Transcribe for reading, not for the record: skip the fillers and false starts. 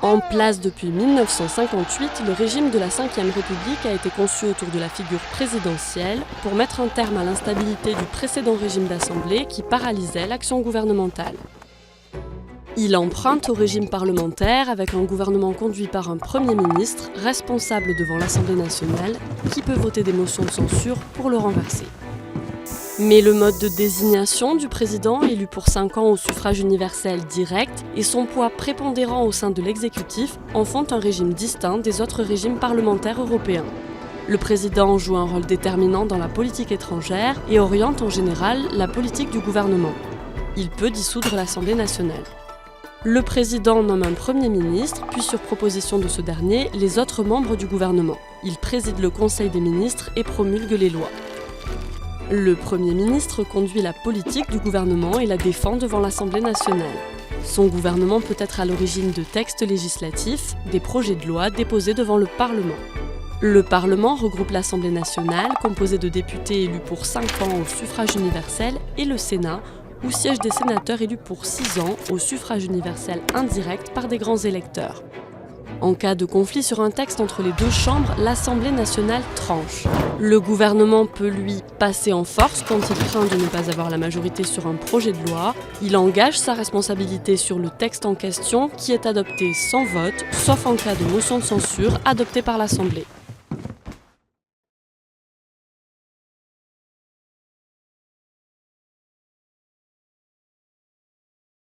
En place depuis 1958, le régime de la Ve République a été conçu autour de la figure présidentielle pour mettre un terme à l'instabilité du précédent régime d'assemblée qui paralysait l'action gouvernementale. Il emprunte au régime parlementaire avec un gouvernement conduit par un Premier ministre responsable devant l'Assemblée nationale qui peut voter des motions de censure pour le renverser. Mais le mode de désignation du président, élu pour 5 ans au suffrage universel direct, et son poids prépondérant au sein de l'exécutif en font un régime distinct des autres régimes parlementaires européens. Le président joue un rôle déterminant dans la politique étrangère et oriente en général la politique du gouvernement. Il peut dissoudre l'Assemblée nationale. Le président nomme un Premier ministre, puis sur proposition de ce dernier, les autres membres du gouvernement. Il préside le Conseil des ministres et promulgue les lois. Le Premier ministre conduit la politique du gouvernement et la défend devant l'Assemblée nationale. Son gouvernement peut être à l'origine de textes législatifs, des projets de loi déposés devant le Parlement. Le Parlement regroupe l'Assemblée nationale, composée de députés élus pour 5 ans au suffrage universel, et le Sénat, où siègent des sénateurs élus pour 6 ans au suffrage universel indirect par des grands électeurs. En cas de conflit sur un texte entre les deux chambres, l'Assemblée nationale tranche. Le gouvernement peut, lui, passer en force quand il craint de ne pas avoir la majorité sur un projet de loi. Il engage sa responsabilité sur le texte en question qui est adopté sans vote, sauf en cas de motion de censure adoptée par l'Assemblée.